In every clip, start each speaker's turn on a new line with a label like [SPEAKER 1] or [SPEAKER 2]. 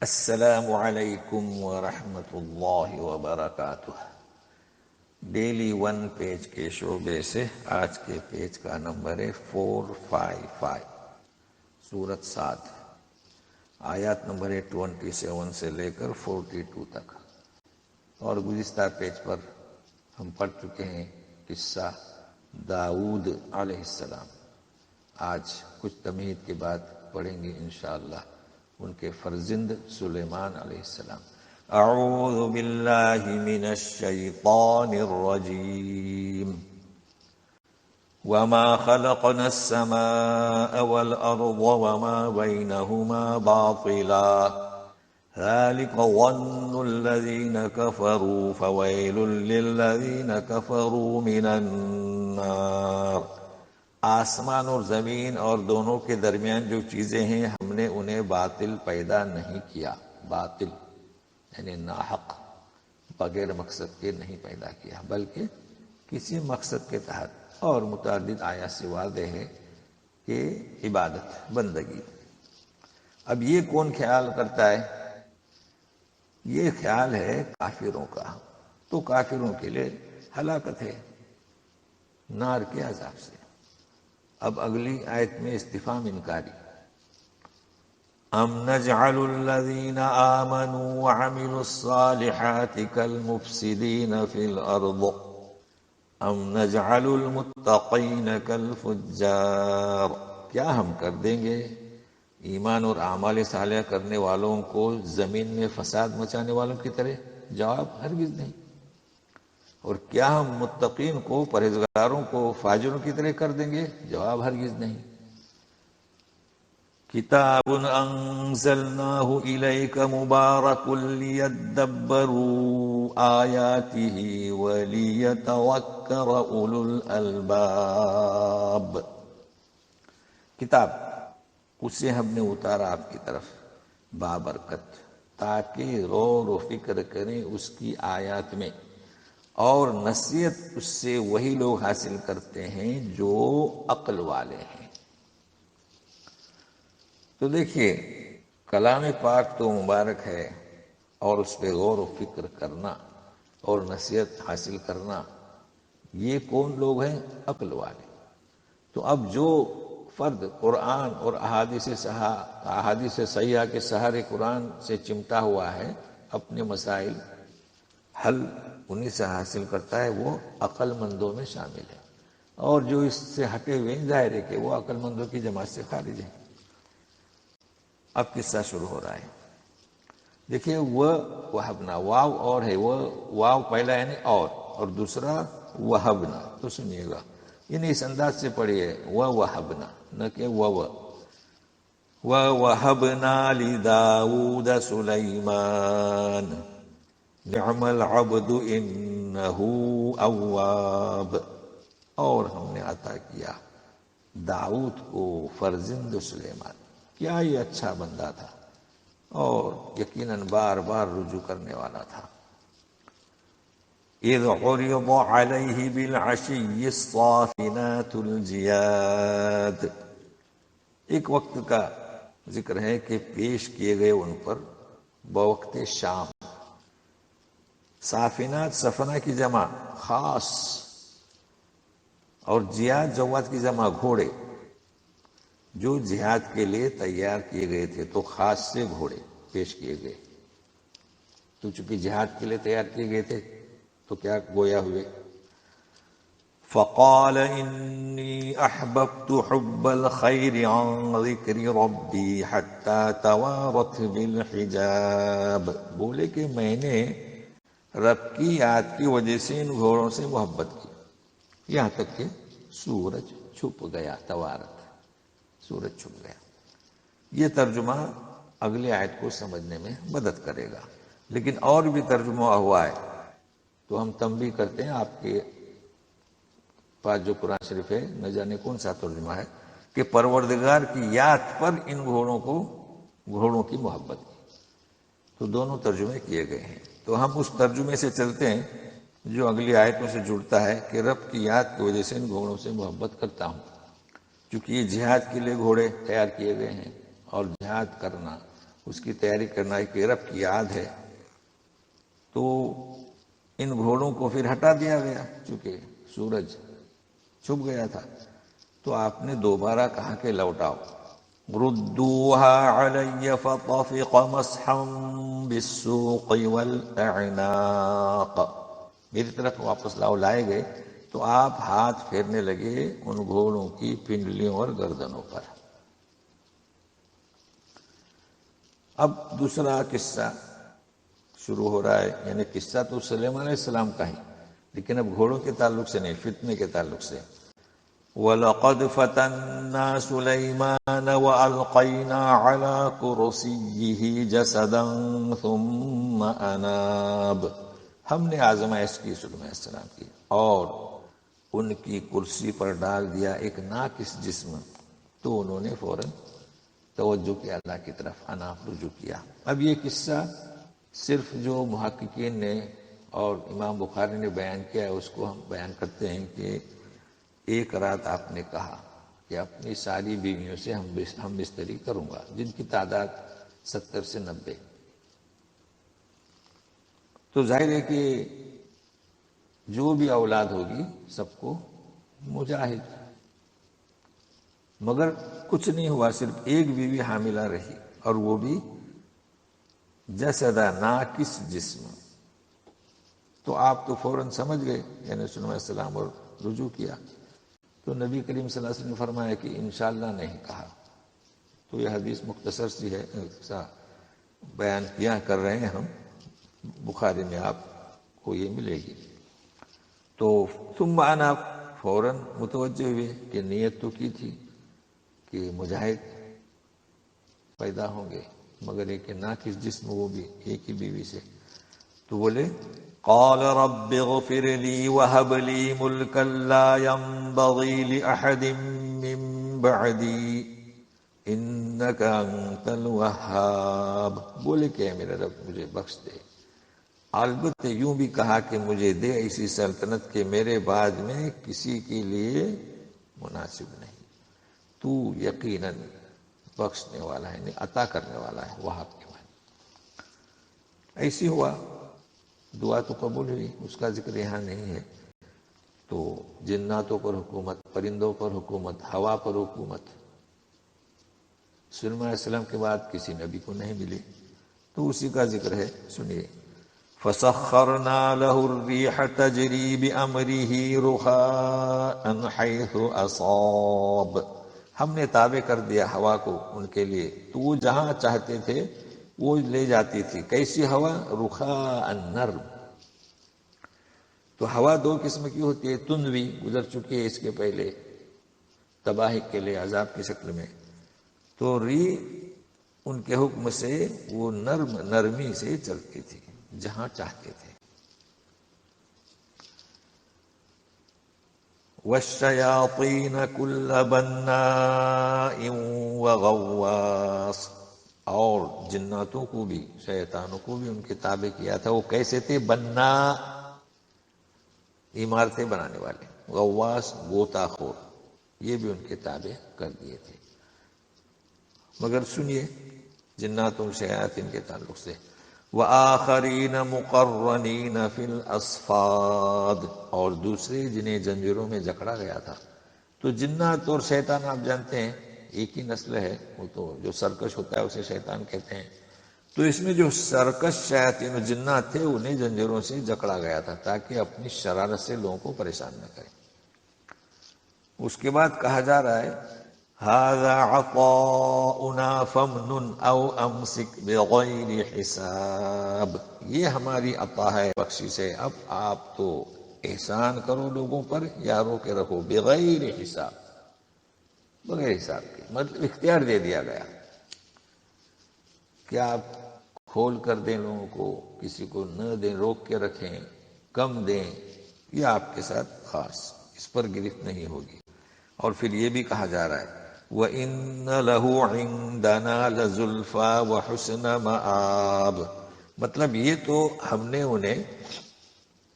[SPEAKER 1] السلام علیکم ورحمۃ اللہ وبرکاتہ۔ ڈیلی ون پیج کے شعبے سے آج کے پیج کا نمبر ہے 455، سورۃ صاد، آیات نمبر ہے 27 سے لے کر 42 تک۔ اور گزشتہ پیج پر ہم پڑھ چکے ہیں قصہ داؤد علیہ السلام۔ آج کچھ تمہید کے بعد پڑھیں گے انشاءاللہ ان کے فرزند سلیمان علیہ السلام۔ اعوذ باللہ من الشیطان الرجیم۔ وما خلقنا السماء والأرض وما بينهما باطلا ذلك ظن الذين كفروا فويل للذين كفروا من النار۔ آسمان اور زمین اور دونوں کے درمیان جو چیزیں ہیں ہم نے انہیں باطل پیدا نہیں کیا۔ باطل یعنی ناحق، بغیر مقصد کے نہیں پیدا کیا، بلکہ کسی مقصد کے تحت۔ اور متعدد آیات سے واضح ہے کہ عبادت، بندگی۔ اب یہ کون خیال کرتا ہے؟ یہ خیال ہے کافروں کا، تو کافروں کے لیے ہلاکت ہے نار کے عذاب سے۔ اب اگلی آیت میں استفہام انکاری۔ ام نجعل الذین آمنوا وعملوا الصالحات کالمفسدین فی الارض ام نجعل المتقین کالفجار۔ کیا ہم کر دیں گے ایمان اور اعمال صالحہ کرنے والوں کو زمین میں فساد مچانے والوں کی طرح؟ جواب ہرگز نہیں۔ اور کیا ہم متقین کو، پرہیزگاروں کو فاجروں کی طرح کر دیں گے؟ جواب ہرگز نہیں۔ کتاب انزلناہ الیک مبارک لیدبروا آیاتہ ولیتذکر اولو الالباب۔ کتاب، اسے ہم نے اتارا آپ کی طرف بابرکت، تاکہ غور و فکر کریں اس کی آیات میں، اور نصیحت اس سے وہی لوگ حاصل کرتے ہیں جو عقل والے ہیں۔ تو دیکھیے، کلام پاک تو مبارک ہے، اور اس پہ غور و فکر کرنا اور نصیحت حاصل کرنا، یہ کون لوگ ہیں؟ عقل والے۔ تو اب جو فرد قرآن اور احادیث صحیحہ کے سہارے قرآن سے چمٹا ہوا ہے، اپنے مسائل حل انہی سے حاصل کرتا ہے، وہ عقل مندوں میں شامل ہے۔ اور جو اس سے ہٹے ہوئے ہیں، ظاہر ہے کہ وہ عقل مندوں کی جماعت سے خارج ہیں۔ اب قصہ شروع ہو رہا ہے۔ دیکھیے، وہبنا، واو اور ہے، وہ واو پہلا یعنی اور دوسرا وہبنا۔ تو سنیے گا، یعنی اس انداز سے پڑھیے، وہبنا، نہ کہ وَوَهَبْنَا لِدَاوُودَ سُلَيْمَانَ نِعْمَ الْعَبْدُ إِنَّهُ أَوَّابٌ۔ اور ہم نے عطا کیا داؤد کو فرزند سلیمان، کیا یہ اچھا بندہ تھا، اور یقیناً بار بار رجوع کرنے والا تھا۔ اِذْ عُرِضَ عَلَيْهِ بِالْعَشِيِّ الصَّافِنَاتُ الْجِيَادُ۔ ایک وقت کا ذکر ہے کہ پیش کیے گئے ان پر بوقت شام۔ صافنات، صفنہ کی جمع خاص، اور جیاد، جواد کی جمع گھوڑے، جو جہاد کے لیے تیار کیے گئے تھے، تو خاص سے گھوڑے پیش کیے گئے۔ تو چونکہ جہاد کے لیے تیار کیے گئے تھے تو کیا گویا ہوئے؟ فقال انی احببت حب الخیر عن ذکر ربی حتی توارت بالحجاب۔ بولے کہ میں نے رب کی یاد کی وجہ سے ان گھوڑوں سے محبت کی، یہاں تک کہ سورج چھپ گیا۔ توارت، سورج چھپ گیا۔ یہ ترجمہ اگلی آیت کو سمجھنے میں مدد کرے گا، لیکن اور بھی ترجمہ ہوا ہے تو ہم تنبیہ کرتے ہیں آپ کے پاس جو قرآن شریف ہے، نہ جانے کون سا ترجمہ ہے، کہ پروردگار کی یاد پر ان گھوڑوں کی محبت کی۔ تو دونوں ترجمے کیے گئے ہیں، تو ہم اس ترجمے سے چلتے ہیں جو اگلی آیتوں سے جڑتا ہے کہ رب کی یاد کی وجہ سے ان گھوڑوں سے محبت کرتا ہوں، کیونکہ یہ جہاد کے لیے گھوڑے تیار کیے گئے ہیں، اور جہاد کرنا اس کی تیاری کرنا کہ رب کی یاد ہے، تو ان گھوڑوں کو پھر ہٹا دیا گیا چونکہ سورج چھپ گیا تھا، تو آپ نے دوبارہ کہا کہ لوٹاؤ، ردوها علی فطفق مسحا بالسوق والاعناق، میری طرف واپس لاؤ، لائے گئے تو آپ ہاتھ پھیرنے لگے ان گھوڑوں کی پنڈلیوں اور گردنوں پر۔ اب دوسرا قصہ شروع ہو رہا ہے، یعنی قصہ تو سلیمان علیہ السلام کا ہی، لیکن اب گھوڑوں کے تعلق سے نہیں، فتنے کے تعلق سے۔ وَلَقَدْ فَتَنَّا سُلَيْمَانَ وَأَلْقَيْنَا عَلَى كُرْسِيِّهِ جَسَدًا ثُمَّ أَنَابَ، ہم نے آزمائش کی سلیمان علیہ السلام کی اور ان کی کرسی پر ڈال دیا ایک ناقص جسم، تو انہوں نے فوراً توجہ کیا اللہ کی طرف، اناب رجوع کیا۔ اب یہ قصہ صرف جو محققین نے اور امام بخاری نے بیان کیا ہے اس کو ہم بیان کرتے ہیں کہ ایک رات آپ نے کہا کہ اپنی ساری بیویوں سے ہم بستری کروں گا، جن کی تعداد 70 سے 90۔ تو ظاہر ہے کہ جو بھی اولاد ہوگی سب کو مجاہد، مگر کچھ نہیں ہوا، صرف ایک بیوی حاملہ رہی، اور وہ بھی جسدہ ناقص جسم۔ تو آپ تو فوراً سمجھ گئے، یعنی سلیمان علیہ السلام، اور رجوع کیا۔ تو نبی کریم صلی اللہ علیہ وسلم نے فرمایا کہ انشاءاللہ نہیں کہا۔ تو یہ حدیث مختصر سی ہے، بیان کیا کر رہے ہیں ہم، بخاری میں آپ کو یہ ملے گی۔ تو ثم انا، فوراً متوجہ ہوئے کہ نیت تو کی تھی کہ مجاہد پیدا ہوں گے، مگر ایک ناقص جسم، وہ بھی ایک ہی بیوی سے۔ تو بولے قال رب اغفر لي وهب لي ملكا لا ينبغي لأحد من بعدي انك انت الوهاب، بولے کہ میرے رب مجھے بخش دے، البتہ یوں بھی کہا کہ مجھے دے ایسی سلطنت کہ میرے بعد میں کسی کے لیے مناسب نہیں، تو یقیناً بخشنے والا ہے، عطا کرنے والا ہے، وہاب کے معنی۔ ایسی ہوا، دعا تو قبول ہوئی، اس کا ذکر یہاں نہیں ہے۔ تو جناتوں پر حکومت، پرندوں پر حکومت، ہوا پر حکومت سلیمان علیہ السلام کے بعد کسی نبی کو نہیں ملی، تو اسی کا ذکر ہے، سنیے۔ فَسَخَّرْنَا لَهُ الرِّيحَ تَجْرِي بِأَمْرِهِ رُخَاءً حَيْثُ أَصَابَ، ہم نے تابع کر دیا ہوا کو ان کے لیے، تو وہ جہاں چاہتے تھے وہ لے جاتی تھی۔ کیسی ہوا؟ رخاء نرم۔ تو ہوا دو قسم کی ہوتی ہے، تندوی گزر چکی ہے اس کے پہلے، تباہی کے لیے عذاب کی شکل میں، تو ری ان کے حکم سے وہ نرمی سے چلتی تھی جہاں چاہتے تھے۔ وَالشَّيَاطِينَ كُلَّ بَنَّاءٍ وَغَوَّاصٍ، اور جناتوں کو بھی، شیطانوں کو بھی ان کے تابع کیا تھا۔ وہ کیسے تھے؟ بنا، عمارتیں بنانے والے، غواص، غوطہ خور، یہ بھی ان کے تابع کر دیے تھے۔ مگر سنیے جناتوں شیاطین کے تعلق سے، وَآخَرِينَ مُقَرَّنِينَ فِي الْأَصْفَادِ، اور دوسرے جنہیں زنجیروں میں جکڑا گیا تھا۔ تو جنات اور شیطان آپ جانتے ہیں ایک ہی نسل ہے، وہ تو جو سرکش ہوتا ہے اسے شیطان کہتے ہیں۔ تو اس میں جو سرکش شیاطین و جنات تھے انہیں زنجیروں سے جکڑا گیا تھا تاکہ اپنی شرارت سے لوگوں کو پریشان نہ کریں۔ اس کے بعد کہا جا رہا ہے هَذَا عَطَاؤُنَا فَامْنُنْ أَوْ أَمْسِكْ بِغَيْرِ حِسَابٍ، یہ ہماری عطا ہے، بخشش ہے، اب آپ تو احسان کرو لوگوں پر یا رو کے رکھو، بغیر حساب، بغیر حساب کے، مطلب اختیار دے دیا گیا کہ آپ کھول کر دیں لوگوں کو، کسی کو نہ دیں، روک کے رکھیں، کم دیں، یہ آپ کے ساتھ خاص، اس پر گرفت نہیں ہوگی۔ اور پھر یہ بھی کہا جا رہا ہے وَإِنَّ لَهُ عِندَنَا لَزُلْفَىٰ وَحُسْنَ مَآبٍ، مطلب یہ تو ہم نے انہیں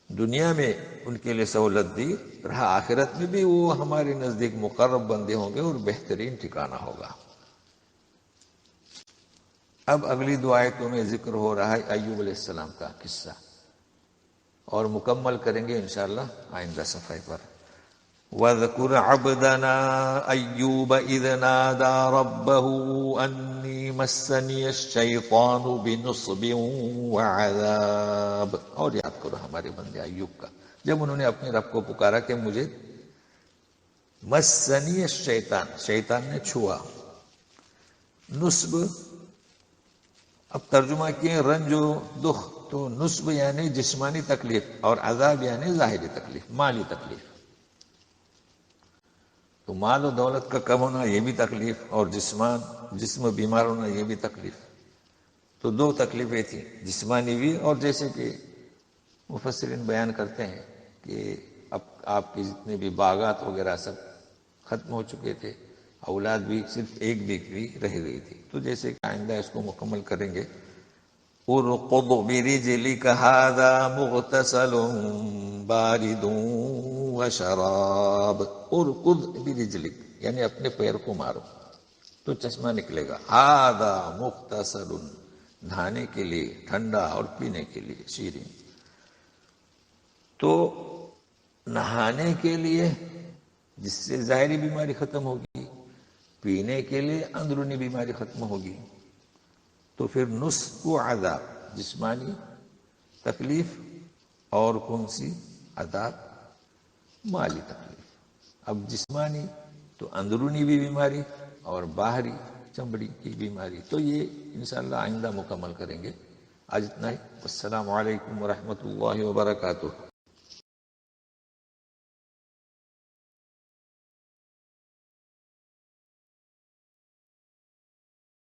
[SPEAKER 1] دنیا میں ان کے لیے سہولت دی، رہا آخرت میں بھی وہ ہمارے نزدیک مقرب بندے ہوں گے اور بہترین ٹھکانہ ہوگا۔ اب اگلی دو آیتوں میں ذکر ہو رہا ہے ایوب علیہ السلام کا قصہ، اور مکمل کریں گے انشاءاللہ آئندہ صفحے پر۔ وَاذْكُرْ عَبْدَنَا أَيُّوبَ إِذْ نَادَى رَبَّهُ أَنِّي مَسَّنِيَ الشَّيْطَانُ بِنُصْبٍ وَعَذَابٍ، اور یاد کرو ہمارے بندے ایوب کا، جب انہوں نے اپنے رب کو پکارا کہ مجھے مسنی الشیطان، شیطان نے چھوا، نصب اب ترجمہ کیے رنج و دکھ، تو نصب یعنی جسمانی تکلیف اور عذاب یعنی ظاہری تکلیف، مالی تکلیف۔ تو مال و دولت کا کم ہونا یہ بھی تکلیف، اور جسم بیمار ہونا یہ بھی تکلیف۔ تو دو تکلیفیں تھیں، جسمانی بھی، اور جیسے کہ مفسرین بیان کرتے ہیں کہ اب آپ کے جتنے بھی باغات وغیرہ سب ختم ہو چکے تھے، اولاد بھی صرف ایک بیوی رہ گئی تھی۔ تو جیسے کہ آئندہ اس کو مکمل کریں گے، ارقض برجلک ھذا مغتسل بارد وشراب، ارقض برجلک یعنی اپنے پیر کو مارو تو چشمہ نکلے گا، ھذا مغتسل نہانے کے لیے ٹھنڈا اور پینے کے لیے شیرین۔ تو نہانے کے لیے جس سے ظاہری بیماری ختم ہوگی، پینے کے لیے اندرونی بیماری ختم ہوگی۔ تو پھر نصب و عذاب، جسمانی تکلیف، اور کون سی؟ عذاب، مالی تکلیف۔ اب جسمانی تو اندرونی بھی بیماری اور باہری چمڑی کی بیماری، تو یہ انشاءاللہ آئندہ مکمل کریں گے۔ آج اتنا ہی، السلام علیکم ورحمۃ اللہ وبرکاتہ۔